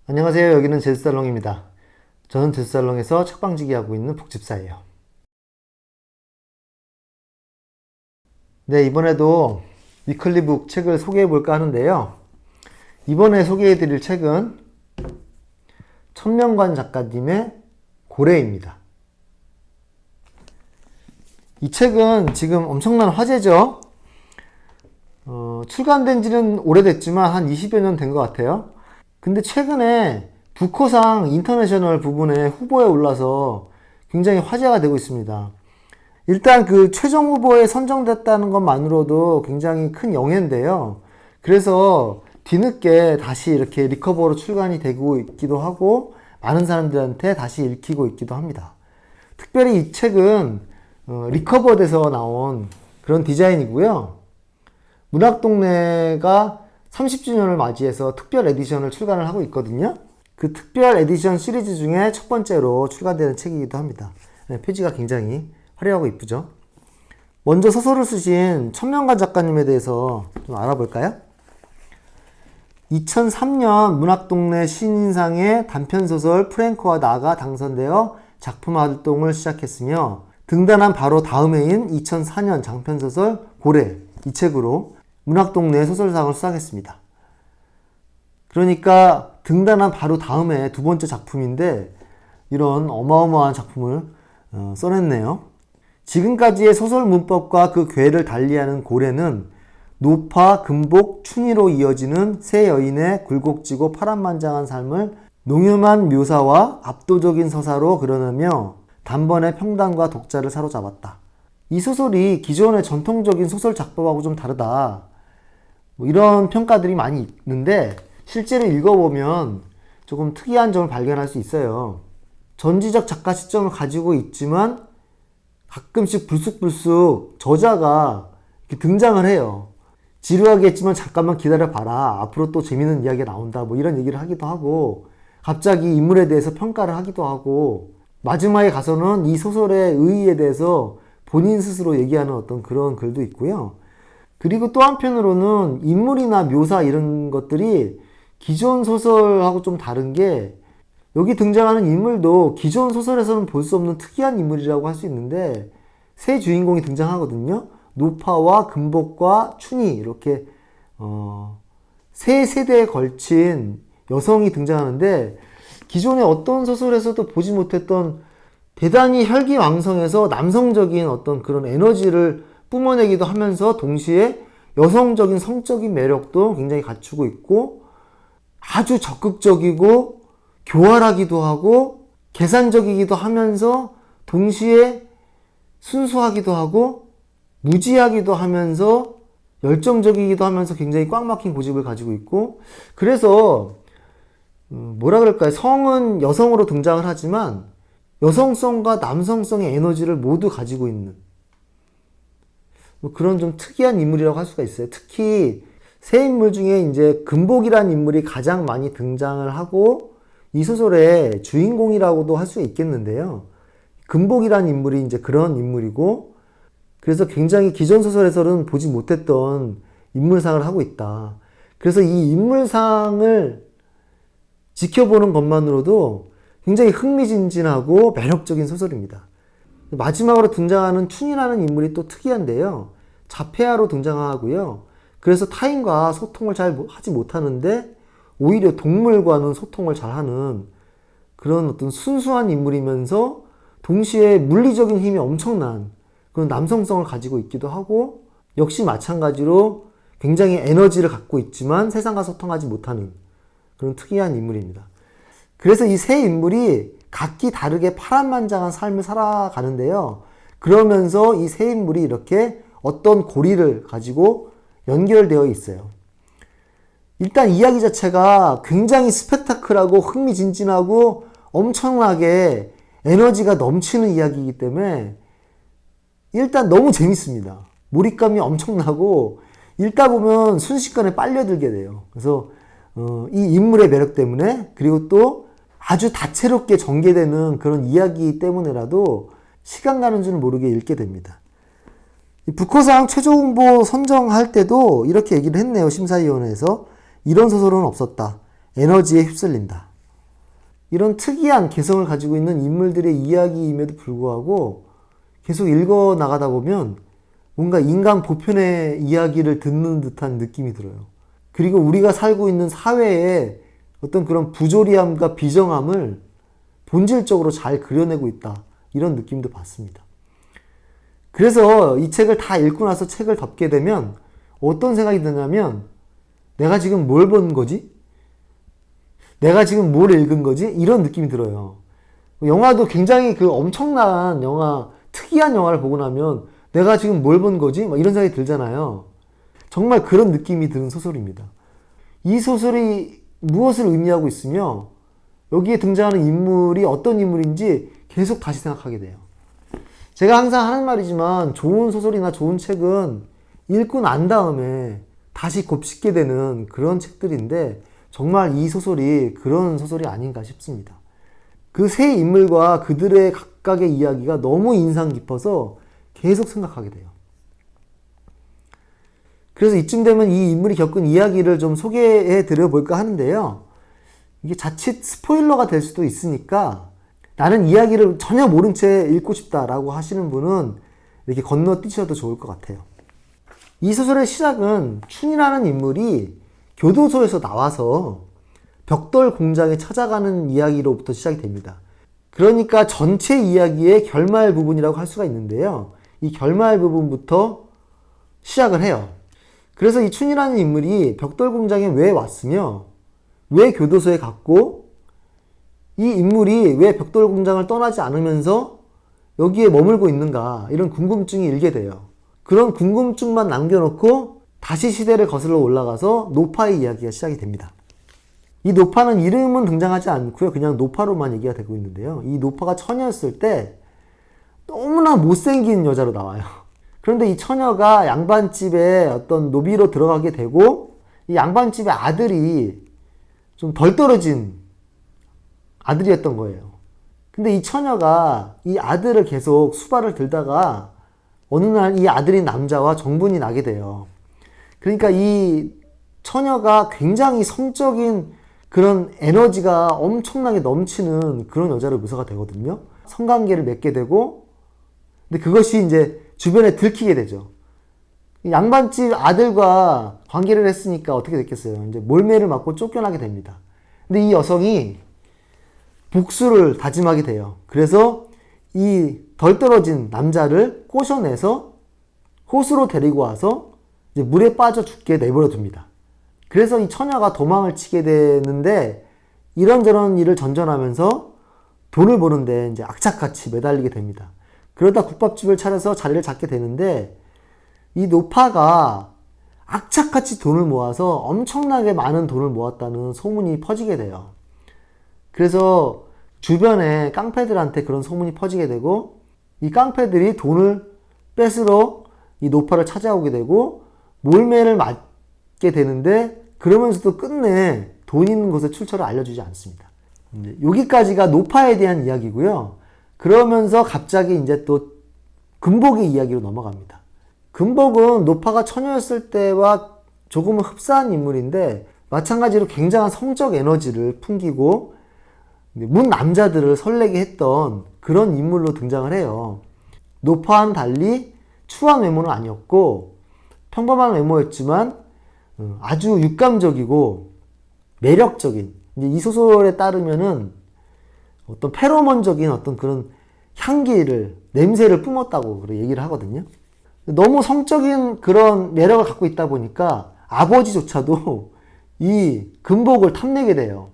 안녕하세요. 여기는 제주살롱입니다. 저는 제주살롱에서 책방지기 하고 있는 복집사예요. 네, 이번에도 위클리북 책을 소개해 볼까 하는데요. 이번에 소개해 드릴 책은 천명관 작가님의 고래입니다. 이 책은 지금 엄청난 화제죠. 출간된 지는 오래됐지만 한 20여 년 된 것 같아요. 근데 최근에 부커상 인터내셔널 부분에 후보에 올라서 굉장히 화제가 되고 있습니다. 일단 그 최종 후보에 선정됐다는 것만으로도 굉장히 큰 영예인데요. 그래서 뒤늦게 다시 이렇게 리커버로 출간이 되고 있기도 하고 많은 사람들한테 다시 읽히고 있기도 합니다. 특별히 이 책은 리커버돼서 나온 그런 디자인이고요. 문학동네가 30주년을 맞이해서 특별 에디션을 출간을 하고 있거든요. 그 특별 에디션 시리즈 중에 첫 번째로 출간되는 책이기도 합니다. 표지가 굉장히 화려하고 이쁘죠. 먼저 소설을 쓰신 천명관 작가님에 대해서 좀 알아볼까요? 2003년 문학동네 신인상의 단편소설 프랭크와 나가 당선되어 작품 활동을 시작했으며 등단한 바로 다음 해인 2004년 장편소설 고래, 이 책으로 문학동네 소설상을 수상했습니다. 그러니까 등단한 바로 다음 해 두 번째 작품인데 이런 어마어마한 작품을 써냈네요. 지금까지의 소설 문법과 그 궤를 달리하는 고래는 노파, 금복, 춘희로 이어지는 세 여인의 굴곡지고 파란만장한 삶을 농염한 묘사와 압도적인 서사로 그려내며 단번에 평단과 독자를 사로잡았다. 이 소설이 기존의 전통적인 소설 작법하고 좀 다르다. 이런 평가들이 많이 있는데 실제로 읽어보면 조금 특이한 점을 발견할 수 있어요. 전지적 작가 시점을 가지고 있지만 가끔씩 불쑥불쑥 저자가 이렇게 등장을 해요. 지루하게 했지만 잠깐만 기다려봐라. 앞으로 또 재밌는 이야기가 나온다. 이런 얘기를 하기도 하고 갑자기 인물에 대해서 평가를 하기도 하고 마지막에 가서는 이 소설의 의의에 대해서 본인 스스로 얘기하는 어떤 그런 글도 있고요. 그리고 또 한편으로는 인물이나 묘사 이런 것들이 기존 소설하고 좀 다른 게 여기 등장하는 인물도 기존 소설에서는 볼 수 없는 특이한 인물이라고 할 수 있는데 세 주인공이 등장하거든요. 노파와 금복과 춘희 이렇게 세 세대에 걸친 여성이 등장하는데 기존의 어떤 소설에서도 보지 못했던 대단히 혈기왕성해서 남성적인 어떤 그런 에너지를 뿜어내기도 하면서 동시에 여성적인 성적인 매력도 굉장히 갖추고 있고 아주 적극적이고 교활하기도 하고 계산적이기도 하면서 동시에 순수하기도 하고 무지하기도 하면서 열정적이기도 하면서 굉장히 꽉 막힌 고집을 가지고 있고 그래서 뭐라 그럴까요? 성은 여성으로 등장을 하지만 여성성과 남성성의 에너지를 모두 가지고 있는 그런 좀 특이한 인물이라고 할 수가 있어요. 특히 세 인물 중에 이제 금복이라는 인물이 가장 많이 등장을 하고 이 소설의 주인공이라고도 할 수 있겠는데요. 금복이라는 인물이 이제 그런 인물이고 그래서 굉장히 기존 소설에서는 보지 못했던 인물상을 하고 있다. 그래서 이 인물상을 지켜보는 것만으로도 굉장히 흥미진진하고 매력적인 소설입니다. 마지막으로 등장하는 춘이라는 인물이 또 특이한데요. 자폐아로 등장하고요. 그래서 타인과 소통을 잘 하지 못하는데 오히려 동물과는 소통을 잘하는 그런 어떤 순수한 인물이면서 동시에 물리적인 힘이 엄청난 그런 남성성을 가지고 있기도 하고 역시 마찬가지로 굉장히 에너지를 갖고 있지만 세상과 소통하지 못하는 그런 특이한 인물입니다. 그래서 이 세 인물이 각기 다르게 파란만장한 삶을 살아가는데요. 그러면서 이 세 인물이 이렇게 어떤 고리를 가지고 연결되어 있어요. 일단 이야기 자체가 굉장히 스펙타클하고 흥미진진하고 엄청나게 에너지가 넘치는 이야기이기 때문에 일단 너무 재밌습니다. 몰입감이 엄청나고 읽다 보면 순식간에 빨려들게 돼요. 그래서 이 인물의 매력 때문에 그리고 또 아주 다채롭게 전개되는 그런 이야기 때문에라도 시간 가는 줄 모르게 읽게 됩니다. 부커상 최종 후보 선정할 때도 이렇게 얘기를 했네요. 심사위원회에서. 이런 소설은 없었다. 에너지에 휩쓸린다. 이런 특이한 개성을 가지고 있는 인물들의 이야기임에도 불구하고 계속 읽어 나가다 보면 뭔가 인간 보편의 이야기를 듣는 듯한 느낌이 들어요. 그리고 우리가 살고 있는 사회의 어떤 그런 부조리함과 비정함을 본질적으로 잘 그려내고 있다. 이런 느낌도 받습니다. 그래서 이 책을 다 읽고 나서 책을 덮게 되면 어떤 생각이 드냐면 내가 지금 뭘 본 거지? 내가 지금 뭘 읽은 거지? 이런 느낌이 들어요. 영화도 굉장히 그 엄청난 영화, 특이한 영화를 보고 나면 내가 지금 뭘 본 거지? 막 이런 생각이 들잖아요. 정말 그런 느낌이 드는 소설입니다. 이 소설이 무엇을 의미하고 있으며 여기에 등장하는 인물이 어떤 인물인지 계속 다시 생각하게 돼요. 제가 항상 하는 말이지만 좋은 소설이나 좋은 책은 읽고 난 다음에 다시 곱씹게 되는 그런 책들인데 정말 이 소설이 그런 소설이 아닌가 싶습니다. 그 세 인물과 그들의 각각의 이야기가 너무 인상 깊어서 계속 생각하게 돼요. 그래서 이쯤 되면 이 인물이 겪은 이야기를 좀 소개해 드려 볼까 하는데요. 이게 자칫 스포일러가 될 수도 있으니까 나는 이야기를 전혀 모른 채 읽고 싶다라고 하시는 분은 이렇게 건너뛰셔도 좋을 것 같아요. 이 소설의 시작은 춘이라는 인물이 교도소에서 나와서 벽돌 공장에 찾아가는 이야기로부터 시작이 됩니다. 그러니까 전체 이야기의 결말 부분이라고 할 수가 있는데요. 이 결말 부분부터 시작을 해요. 그래서 이 춘이라는 인물이 벽돌 공장에 왜 왔으며 왜 교도소에 갔고 이 인물이 왜 벽돌 공장을 떠나지 않으면서 여기에 머물고 있는가 이런 궁금증이 일게 돼요. 그런 궁금증만 남겨놓고 다시 시대를 거슬러 올라가서 노파의 이야기가 시작이 됩니다. 이 노파는 이름은 등장하지 않고요. 그냥 노파로만 얘기가 되고 있는데요. 이 노파가 처녀였을 때 너무나 못생긴 여자로 나와요. 그런데 이 처녀가 양반집에 어떤 노비로 들어가게 되고 이 양반집의 아들이 좀 덜 떨어진 아들이었던 거예요. 근데 이 처녀가 이 아들을 계속 수발을 들다가 어느 날 이 아들인 남자와 정분이 나게 돼요. 그러니까 이 처녀가 굉장히 성적인 그런 에너지가 엄청나게 넘치는 그런 여자로 묘사가 되거든요. 성관계를 맺게 되고, 근데 그것이 이제 주변에 들키게 되죠. 양반집 아들과 관계를 했으니까 어떻게 됐겠어요? 이제 몰매를 맞고 쫓겨나게 됩니다. 근데 이 여성이 복수를 다짐하게 돼요. 그래서 이 덜 떨어진 남자를 꼬셔내서 호수로 데리고 와서 이제 물에 빠져 죽게 내버려 둡니다. 그래서 이 처녀가 도망을 치게 되는데 이런저런 일을 전전하면서 돈을 버는데 이제 악착같이 매달리게 됩니다. 그러다 국밥집을 차려서 자리를 잡게 되는데 이 노파가 악착같이 돈을 모아서 엄청나게 많은 돈을 모았다는 소문이 퍼지게 돼요. 그래서 주변에 깡패들한테 그런 소문이 퍼지게 되고 이 깡패들이 돈을 뺏으러 이 노파를 찾아오게 되고 몰매를 맞게 되는데 그러면서도 끝내 돈 있는 곳의 출처를 알려주지 않습니다. 여기까지가 노파에 대한 이야기고요. 그러면서 갑자기 이제 또 금복의 이야기로 넘어갑니다. 금복은 노파가 처녀였을 때와 조금은 흡사한 인물인데 마찬가지로 굉장한 성적 에너지를 풍기고 문 남자들을 설레게 했던 그런 인물로 등장을 해요. 노파와는 달리 추한 외모는 아니었고 평범한 외모였지만 아주 육감적이고 매력적인, 이제 이 소설에 따르면은 어떤 페로몬적인 어떤 그런 향기를, 냄새를 뿜었다고 그렇게 얘기를 하거든요. 너무 성적인 그런 매력을 갖고 있다 보니까 아버지조차도 이 금복을 탐내게 돼요.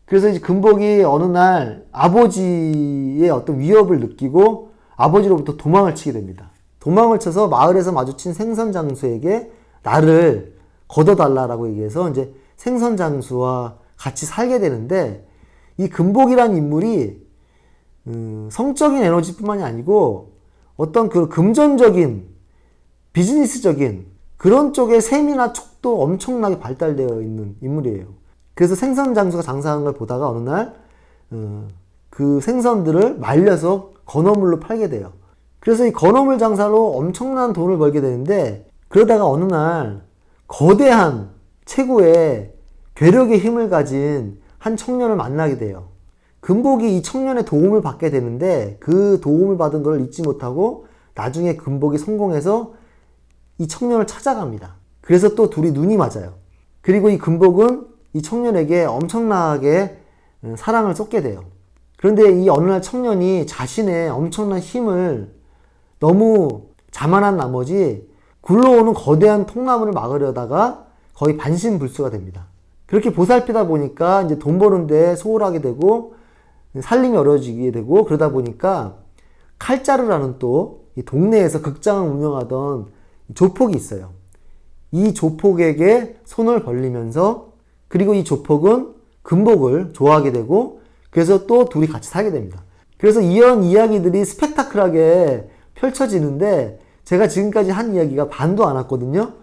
그래서 이제 금복이 어느 날 아버지의 어떤 위협을 느끼고 아버지로부터 도망을 치게 됩니다. 도망을 쳐서 마을에서 마주친 생선장수에게 나를 걷어달라라고 얘기해서 이제 생선장수와 같이 살게 되는데 이 금복이라는 인물이 성적인 에너지뿐만이 아니고 어떤 그 금전적인 비즈니스적인 그런 쪽의 셈이나 촉도 엄청나게 발달되어 있는 인물이에요. 그래서 생선장수가 장사하는 걸 보다가 어느 날 그 생선들을 말려서 건어물로 팔게 돼요. 그래서 이 건어물 장사로 엄청난 돈을 벌게 되는데 그러다가 어느 날 거대한 최고의 괴력의 힘을 가진 한 청년을 만나게 돼요. 금복이 이 청년의 도움을 받게 되는데 그 도움을 받은 걸 잊지 못하고 나중에 금복이 성공해서 이 청년을 찾아갑니다. 그래서 또 둘이 눈이 맞아요. 그리고 이 금복은 이 청년에게 엄청나게 사랑을 쏟게 돼요. 그런데 이 어느 날 청년이 자신의 엄청난 힘을 너무 자만한 나머지 굴러오는 거대한 통나무를 막으려다가 거의 반신불수가 됩니다. 그렇게 보살피다 보니까 이제 돈 버는데 소홀하게 되고 살림이 어려워지게 되고 그러다 보니까 칼자루라는 또 이 동네에서 극장을 운영하던 조폭이 있어요. 이 조폭에게 손을 벌리면서 그리고 이 조폭은 금복을 좋아하게 되고 그래서 또 둘이 같이 살게 됩니다. 그래서 이런 이야기들이 스펙타클하게 펼쳐지는데 제가 지금까지 한 이야기가 반도 안 왔거든요.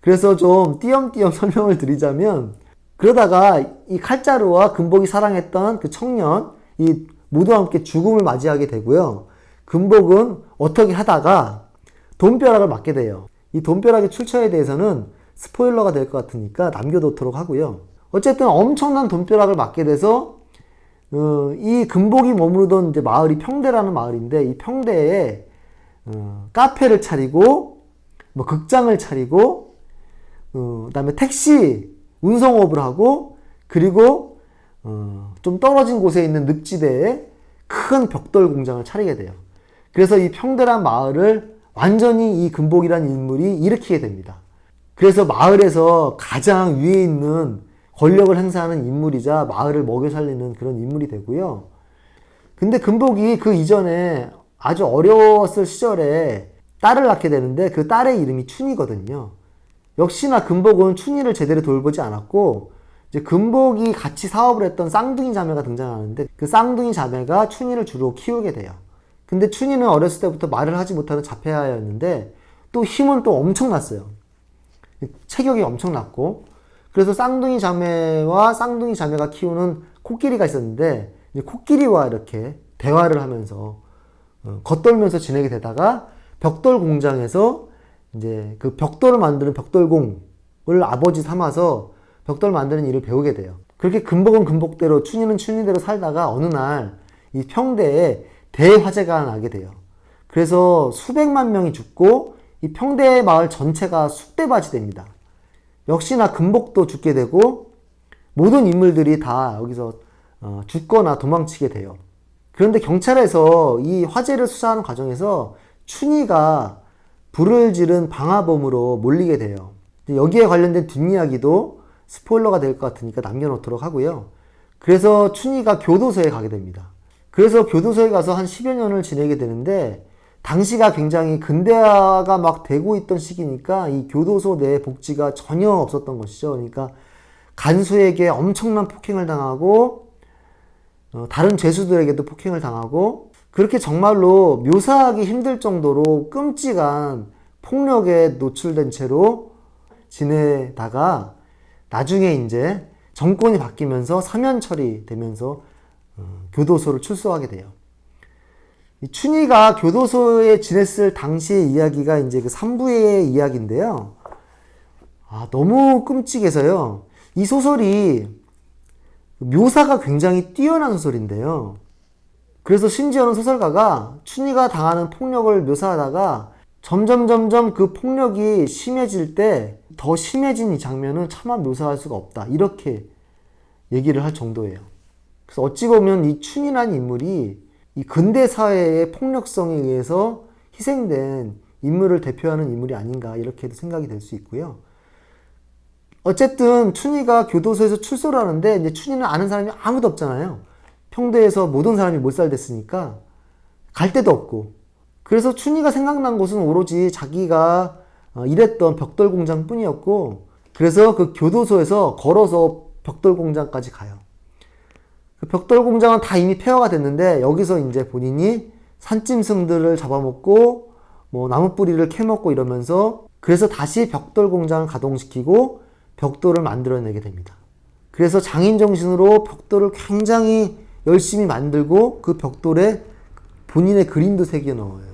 그래서 좀 띄엄띄엄 설명을 드리자면 그러다가 이 칼자루와 금복이 사랑했던 그 청년 이 모두와 함께 죽음을 맞이하게 되고요. 금복은 어떻게 하다가 돈벼락을 맞게 돼요. 이 돈벼락의 출처에 대해서는 스포일러가 될 것 같으니까 남겨놓도록 하고요. 어쨌든 엄청난 돈벼락을 맞게 돼서 이 금복이 머무르던 이제 마을이 평대라는 마을인데 이 평대에 카페를 차리고 뭐 극장을 차리고 그다음에 택시 운송업을 하고 그리고 좀 떨어진 곳에 있는 늪지대에 큰 벽돌 공장을 차리게 돼요. 그래서 이 평대란 마을을 완전히 이 금복이라는 인물이 일으키게 됩니다. 그래서 마을에서 가장 위에 있는 권력을 행사하는 인물이자 마을을 먹여 살리는 그런 인물이 되고요. 근데 금복이 그 이전에 아주 어려웠을 시절에 딸을 낳게 되는데 그 딸의 이름이 춘이거든요. 역시나 금복은 춘이를 제대로 돌보지 않았고 이제 금복이 같이 사업을 했던 쌍둥이 자매가 등장하는데 그 쌍둥이 자매가 춘이를 주로 키우게 돼요. 근데 춘이는 어렸을 때부터 말을 하지 못하는 자폐아였는데 또 힘은 또 엄청났어요. 체격이 엄청났고 그래서 쌍둥이 자매와 쌍둥이 자매가 키우는 코끼리가 있었는데 코끼리와 이렇게 대화를 하면서 겉돌면서 지내게 되다가 벽돌 공장에서 이제 그 벽돌을 만드는 벽돌공을 아버지 삼아서 벽돌 만드는 일을 배우게 돼요. 그렇게 금복은 금복대로 춘이는 춘이대로 살다가 어느 날 이 평대에 대화재가 나게 돼요. 그래서 수백만 명이 죽고 이 평대 마을 전체가 쑥대밭이 됩니다. 역시나 금복도 죽게 되고 모든 인물들이 다 여기서 죽거나 도망치게 돼요. 그런데 경찰에서 이 화재를 수사하는 과정에서 춘이가 불을 지른 방화범으로 몰리게 돼요. 여기에 관련된 뒷이야기도 스포일러가 될 것 같으니까 남겨놓도록 하고요. 그래서 춘이가 교도소에 가게 됩니다. 그래서 교도소에 가서 한 10여 년을 지내게 되는데 당시가 굉장히 근대화가 막 되고 있던 시기니까 이 교도소 내 복지가 전혀 없었던 것이죠. 그러니까 간수에게 엄청난 폭행을 당하고 다른 죄수들에게도 폭행을 당하고 그렇게 정말로 묘사하기 힘들 정도로 끔찍한 폭력에 노출된 채로 지내다가 나중에 이제 정권이 바뀌면서 사면 처리되면서 교도소를 출소하게 돼요. 이 춘이가 교도소에 지냈을 당시의 이야기가 이제 그 3부의 이야기인데요. 너무 끔찍해서요. 이 소설이 묘사가 굉장히 뛰어난 소설인데요. 그래서 심지어는 소설가가 춘이가 당하는 폭력을 묘사하다가 점점 그 폭력이 심해질 때 더 심해진 이 장면은 차마 묘사할 수가 없다. 이렇게 얘기를 할 정도예요. 그래서 어찌 보면 이 춘이라는 인물이 이 근대 사회의 폭력성에 의해서 희생된 인물을 대표하는 인물이 아닌가 이렇게도 생각이 될 수 있고요. 어쨌든 춘이가 교도소에서 출소를 하는데 이제 춘이는 아는 사람이 아무도 없잖아요. 평대에서 모든 사람이 몰살됐으니까 갈 데도 없고 그래서 춘이가 생각난 곳은 오로지 자기가 일했던 벽돌 공장 뿐이었고 그래서 그 교도소에서 걸어서 벽돌 공장까지 가요. 그 벽돌 공장은 다 이미 폐허가 됐는데 여기서 이제 본인이 산짐승들을 잡아먹고 뭐 나무 뿌리를 캐먹고 이러면서 그래서 다시 벽돌 공장을 가동시키고 벽돌을 만들어내게 됩니다. 그래서 장인 정신으로 벽돌을 굉장히 열심히 만들고 그 벽돌에 본인의 그림도 새겨 넣어요.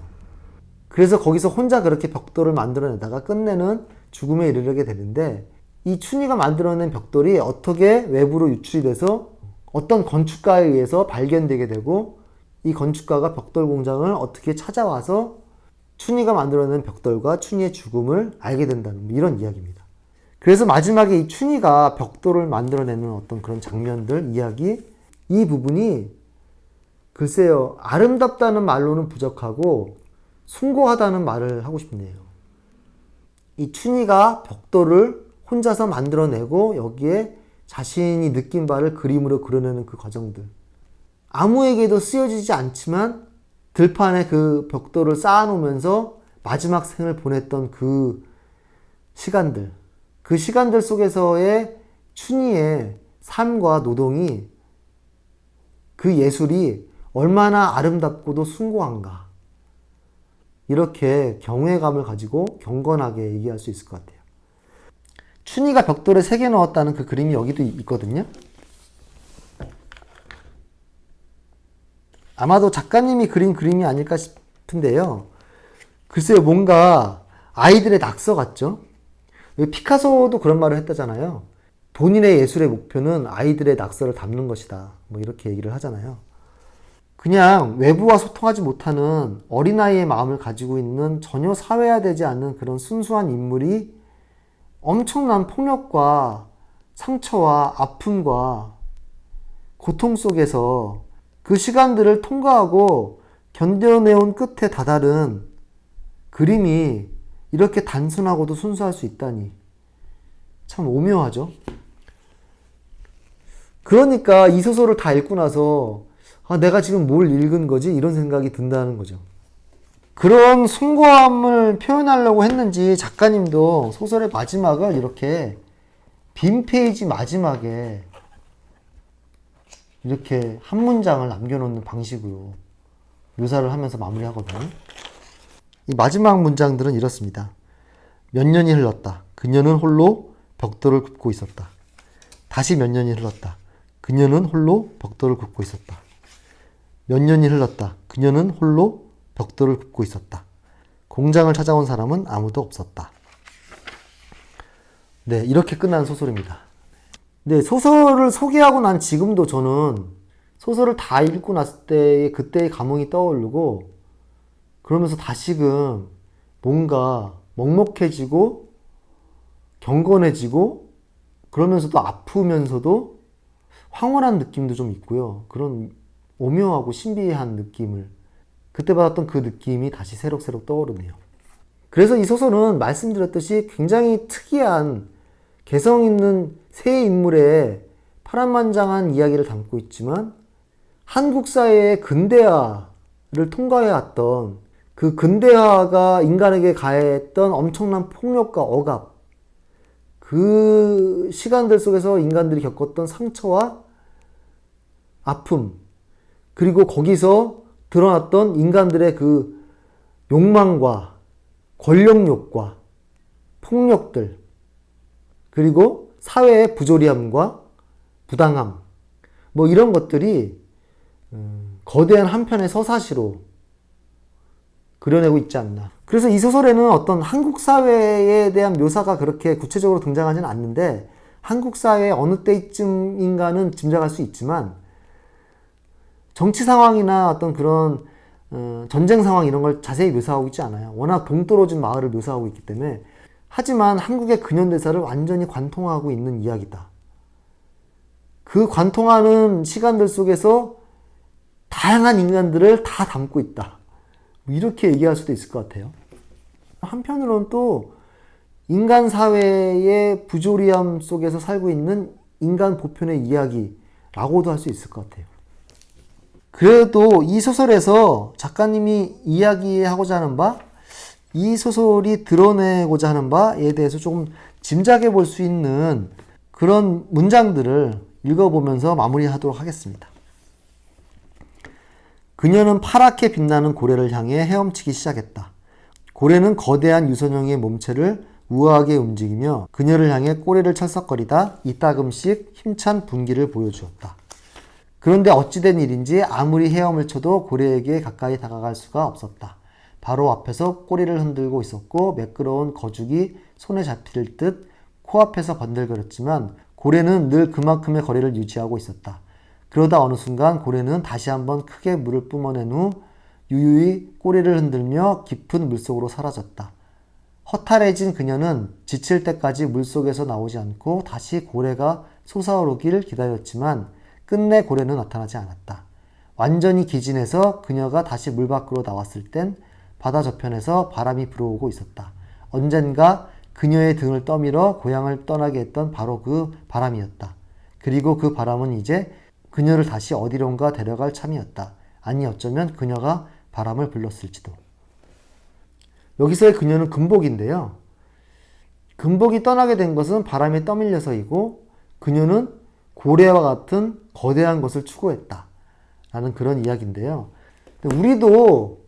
그래서 거기서 혼자 그렇게 벽돌을 만들어내다가 끝내는 죽음에 이르게 되는데 이 춘이가 만들어낸 벽돌이 어떻게 외부로 유출이 돼서 어떤 건축가에 의해서 발견되게 되고 이 건축가가 벽돌 공장을 어떻게 찾아와서 춘희가 만들어낸 벽돌과 춘희의 죽음을 알게 된다는 이런 이야기입니다. 그래서 마지막에 이 춘희가 벽돌을 만들어내는 어떤 그런 장면들, 이야기, 이 부분이 글쎄요, 아름답다는 말로는 부족하고 숭고하다는 말을 하고 싶네요. 이 춘희가 벽돌을 혼자서 만들어내고 여기에 자신이 느낀 바를 그림으로 그려내는 그 과정들. 아무에게도 쓰여지지 않지만 들판에 그 벽돌을 쌓아놓으면서 마지막 생을 보냈던 그 시간들. 그 시간들 속에서의 춘희의 삶과 노동이, 그 예술이 얼마나 아름답고도 숭고한가. 이렇게 경외감을 가지고 경건하게 얘기할 수 있을 것 같아요. 춘희가 벽돌에 새겨 넣었다는 그 그림이 여기도 있거든요. 아마도 작가님이 그린 그림이 아닐까 싶은데요. 글쎄요, 뭔가 아이들의 낙서 같죠? 피카소도 그런 말을 했다잖아요. 본인의 예술의 목표는 아이들의 낙서를 담는 것이다. 뭐 이렇게 얘기를 하잖아요. 그냥 외부와 소통하지 못하는 어린아이의 마음을 가지고 있는 전혀 사회화되지 않는 그런 순수한 인물이 엄청난 폭력과 상처와 아픔과 고통 속에서 그 시간들을 통과하고 견뎌내온 끝에 다다른 그림이 이렇게 단순하고도 순수할 수 있다니 참 오묘하죠. 그러니까 이 소설을 다 읽고 나서 내가 지금 뭘 읽은 거지? 이런 생각이 든다는 거죠. 그런 숭고함을 표현하려고 했는지 작가님도 소설의 마지막을 이렇게 빈 페이지 마지막에 이렇게 한 문장을 남겨놓는 방식으로 묘사를 하면서 마무리하거든요. 이 마지막 문장들은 이렇습니다. 몇 년이 흘렀다. 그녀는 홀로 벽돌을 굽고 있었다. 다시 몇 년이 흘렀다. 그녀는 홀로 벽돌을 굽고 있었다. 몇 년이 흘렀다. 그녀는 홀로 벽돌을 굽고 있었다. 공장을 찾아온 사람은 아무도 없었다. 네, 이렇게 끝난 소설입니다. 네, 소설을 소개하고 난 지금도 저는 소설을 다 읽고 났을 때의 그때의 감흥이 떠오르고 그러면서 다시금 뭔가 먹먹해지고 경건해지고 그러면서도 아프면서도 황홀한 느낌도 좀 있고요. 그런 오묘하고 신비한 느낌을 그때 받았던 그 느낌이 다시 새록새록 떠오르네요. 그래서 이 소설은 말씀드렸듯이 굉장히 특이한 개성 있는 새 인물의 파란만장한 이야기를 담고 있지만 한국 사회의 근대화를 통과해왔던 그 근대화가 인간에게 가했던 엄청난 폭력과 억압, 그 시간들 속에서 인간들이 겪었던 상처와 아픔, 그리고 거기서 드러났던 인간들의 그 욕망과 권력욕과 폭력들, 그리고 사회의 부조리함과 부당함, 뭐 이런 것들이 거대한 한 편의 서사시로 그려내고 있지 않나. 그래서 이 소설에는 어떤 한국 사회에 대한 묘사가 그렇게 구체적으로 등장하지는 않는데 한국 사회의 어느 때쯤인가는 짐작할 수 있지만 정치 상황이나 어떤 그런 전쟁 상황 이런 걸 자세히 묘사하고 있지 않아요. 워낙 동떨어진 마을을 묘사하고 있기 때문에. 하지만 한국의 근현대사를 완전히 관통하고 있는 이야기다. 그 관통하는 시간들 속에서 다양한 인간들을 다 담고 있다. 이렇게 얘기할 수도 있을 것 같아요. 한편으로는 또 인간 사회의 부조리함 속에서 살고 있는 인간 보편의 이야기라고도 할 수 있을 것 같아요. 그래도 이 소설에서 작가님이 이야기하고자 하는 바, 이 소설이 드러내고자 하는 바에 대해서 조금 짐작해 볼 수 있는 그런 문장들을 읽어보면서 마무리하도록 하겠습니다. 그녀는 파랗게 빛나는 고래를 향해 헤엄치기 시작했다. 고래는 거대한 유선형의 몸체를 우아하게 움직이며 그녀를 향해 꼬리를 철썩거리다 이따금씩 힘찬 분기를 보여주었다. 그런데 어찌된 일인지 아무리 헤엄을 쳐도 고래에게 가까이 다가갈 수가 없었다. 바로 앞에서 꼬리를 흔들고 있었고 매끄러운 거죽이 손에 잡힐 듯 코앞에서 번들거렸지만 고래는 늘 그만큼의 거리를 유지하고 있었다. 그러다 어느 순간 고래는 다시 한번 크게 물을 뿜어낸 후 유유히 꼬리를 흔들며 깊은 물속으로 사라졌다. 허탈해진 그녀는 지칠 때까지 물속에서 나오지 않고 다시 고래가 솟아오르길 기다렸지만 끝내 고래는 나타나지 않았다. 완전히 기진해서 그녀가 다시 물 밖으로 나왔을 땐 바다 저편에서 바람이 불어오고 있었다. 언젠가 그녀의 등을 떠밀어 고향을 떠나게 했던 바로 그 바람이었다. 그리고 그 바람은 이제 그녀를 다시 어디론가 데려갈 참이었다. 아니 어쩌면 그녀가 바람을 불렀을지도. 여기서의 그녀는 금복인데요. 금복이 떠나게 된 것은 바람에 떠밀려서이고 그녀는 고래와 같은 거대한 것을 추구했다. 라는 그런 이야기인데요. 우리도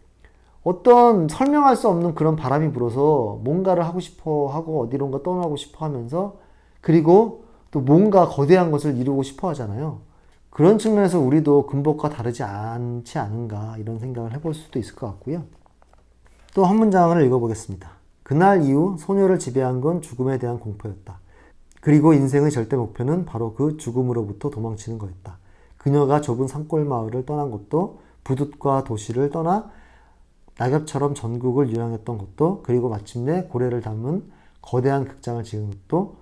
어떤 설명할 수 없는 그런 바람이 불어서 뭔가를 하고 싶어 하고 어디론가 떠나고 싶어 하면서 그리고 또 뭔가 거대한 것을 이루고 싶어 하잖아요. 그런 측면에서 우리도 금복과 다르지 않지 않은가 이런 생각을 해볼 수도 있을 것 같고요. 또 한 문장을 읽어보겠습니다. 그날 이후 소녀를 지배한 건 죽음에 대한 공포였다. 그리고 인생의 절대 목표는 바로 그 죽음으로부터 도망치는 거였다. 그녀가 좁은 산골 마을을 떠난 것도 부둣과 도시를 떠나 낙엽처럼 전국을 유랑했던 것도 그리고 마침내 고래를 담은 거대한 극장을 지은 것도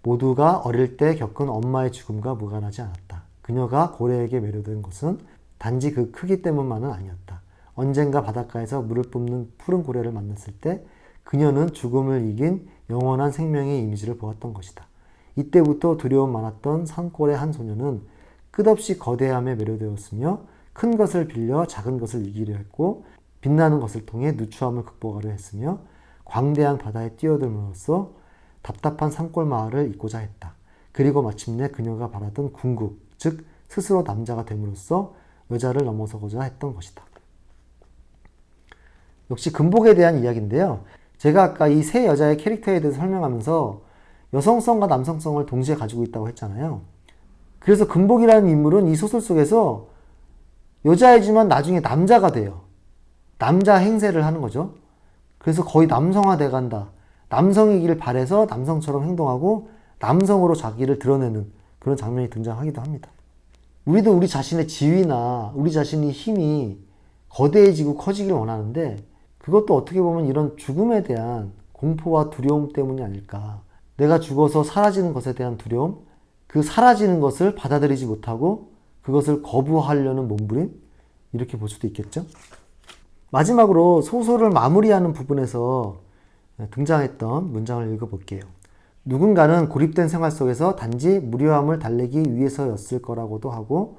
모두가 어릴 때 겪은 엄마의 죽음과 무관하지 않았다. 그녀가 고래에게 매료된 것은 단지 그 크기 때문만은 아니었다. 언젠가 바닷가에서 물을 뿜는 푸른 고래를 만났을 때 그녀는 죽음을 이긴 영원한 생명의 이미지를 보았던 것이다. 이때부터 두려움 많았던 산골의 한 소녀는 끝없이 거대함에 매료되었으며 큰 것을 빌려 작은 것을 이기려 했고 빛나는 것을 통해 누추함을 극복하려 했으며 광대한 바다에 뛰어들므로써 답답한 산골 마을을 잊고자 했다. 그리고 마침내 그녀가 바라던 궁극, 즉 스스로 남자가 됨으로써 여자를 넘어서고자 했던 것이다. 역시 금복에 대한 이야기인데요. 제가 아까 이 세 여자의 캐릭터에 대해서 설명하면서 여성성과 남성성을 동시에 가지고 있다고 했잖아요. 그래서 금복이라는 인물은 이 소설 속에서 여자이지만 나중에 남자가 돼요. 남자 행세를 하는 거죠. 그래서 거의 남성화돼 간다. 남성이기를 바래서 남성처럼 행동하고 남성으로 자기를 드러내는 그런 장면이 등장하기도 합니다. 우리도 우리 자신의 지위나 우리 자신의 힘이 거대해지고 커지길 원하는데 그것도 어떻게 보면 이런 죽음에 대한 공포와 두려움 때문이 아닐까. 내가 죽어서 사라지는 것에 대한 두려움, 그 사라지는 것을 받아들이지 못하고 그것을 거부하려는 몸부림? 이렇게 볼 수도 있겠죠. 마지막으로 소설을 마무리하는 부분에서 등장했던 문장을 읽어볼게요. 누군가는 고립된 생활 속에서 단지 무료함을 달래기 위해서였을 거라고도 하고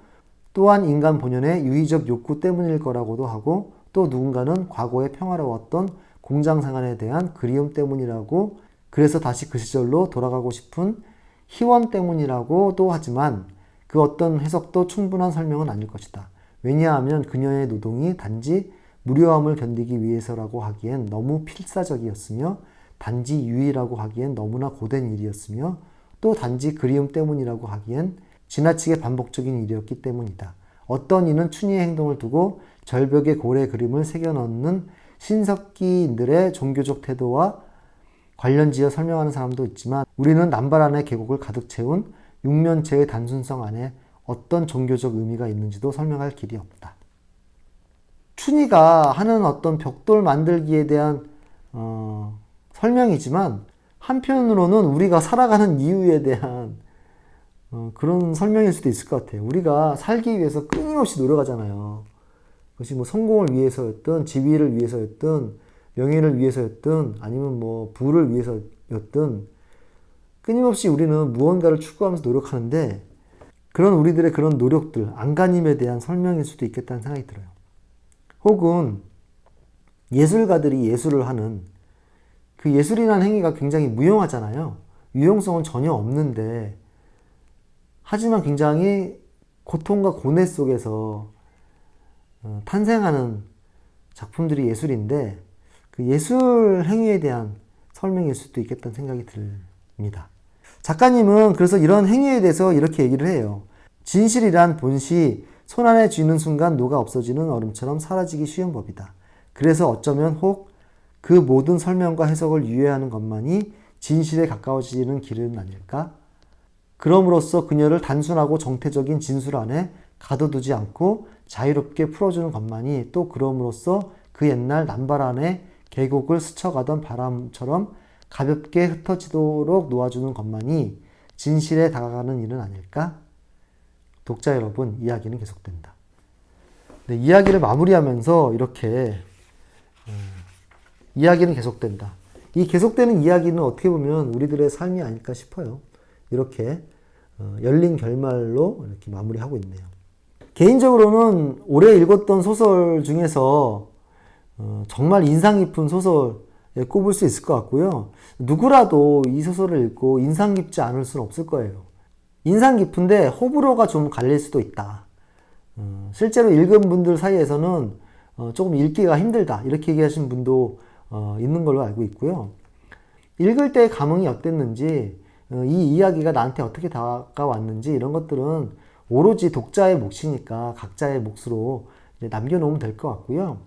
또한 인간 본연의 유의적 욕구 때문일 거라고도 하고 또 누군가는 과거의 평화로웠던 공장 생활에 대한 그리움 때문이라고 그래서 다시 그 시절로 돌아가고 싶은 희원 때문이라고도 하지만 그 어떤 해석도 충분한 설명은 아닐 것이다. 왜냐하면 그녀의 노동이 단지 무료함을 견디기 위해서라고 하기엔 너무 필사적이었으며 단지 유의라고 하기엔 너무나 고된 일이었으며 또 단지 그리움 때문이라고 하기엔 지나치게 반복적인 일이었기 때문이다. 어떤 이는 춘희의 행동을 두고 절벽에 고래 그림을 새겨넣는 신석기인들의 종교적 태도와 관련지어 설명하는 사람도 있지만 우리는 남발 안에 계곡을 가득 채운 육면체의 단순성 안에 어떤 종교적 의미가 있는지도 설명할 길이 없다. 춘희가 하는 어떤 벽돌 만들기에 대한 설명이지만 한편으로는 우리가 살아가는 이유에 대한 그런 설명일 수도 있을 것 같아요. 우리가 살기 위해서 끊임없이 노력하잖아요. 그것이 뭐 성공을 위해서였든 지위를 위해서였든 명예를 위해서였든 아니면 뭐 부를 위해서였든 끊임없이 우리는 무언가를 추구하면서 노력하는데 그런 우리들의 그런 노력들, 안간힘에 대한 설명일 수도 있겠다는 생각이 들어요. 혹은 예술가들이 예술을 하는 그 예술이라는 행위가 굉장히 무용하잖아요. 유용성은 전혀 없는데 하지만 굉장히 고통과 고뇌 속에서 탄생하는 작품들이 예술인데 그 예술 행위에 대한 설명일 수도 있겠다는 생각이 듭니다. 작가님은 그래서 이런 행위에 대해서 이렇게 얘기를 해요. 진실이란 본시 손안에 쥐는 순간 녹아 없어지는 얼음처럼 사라지기 쉬운 법이다. 그래서 어쩌면 혹 그 모든 설명과 해석을 유예하는 것만이 진실에 가까워지는 길은 아닐까? 그럼으로써 그녀를 단순하고 정태적인 진술 안에 가둬두지 않고 자유롭게 풀어주는 것만이 또 그럼으로써 그 옛날 남바란의 계곡을 스쳐가던 바람처럼 가볍게 흩어지도록 놓아주는 것만이 진실에 다가가는 일은 아닐까? 독자 여러분, 이야기는 계속된다. 네, 이야기를 마무리하면서 이렇게 이야기는 계속된다. 이 계속되는 이야기는 어떻게 보면 우리들의 삶이 아닐까 싶어요. 이렇게 열린 결말로 이렇게 마무리하고 있네요. 개인적으로는 올해 읽었던 소설 중에서 정말 인상 깊은 소설에 꼽을 수 있을 것 같고요. 누구라도 이 소설을 읽고 인상 깊지 않을 수는 없을 거예요. 인상 깊은데 호불호가 좀 갈릴 수도 있다. 실제로 읽은 분들 사이에서는 조금 읽기가 힘들다 이렇게 얘기하신 분도 있는 걸로 알고 있고요. 읽을 때 감흥이 어땠는지, 이 이야기가 나한테 어떻게 다가왔는지 이런 것들은 오로지 독자의 몫이니까 각자의 몫으로 남겨놓으면 될 것 같고요.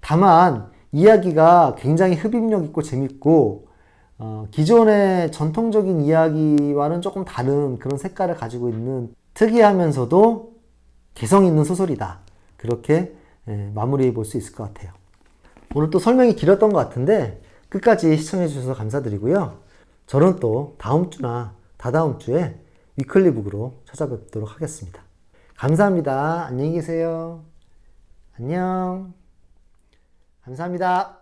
다만 이야기가 굉장히 흡입력 있고 재밌고 기존의 전통적인 이야기와는 조금 다른 그런 색깔을 가지고 있는 특이하면서도 개성 있는 소설이다. 그렇게 마무리해 볼 수 있을 것 같아요. 오늘 또 설명이 길었던 것 같은데 끝까지 시청해 주셔서 감사드리고요. 저는 또 다음 주나 다다음 주에 위클리북으로 찾아뵙도록 하겠습니다. 감사합니다. 안녕히 계세요. 안녕. 감사합니다.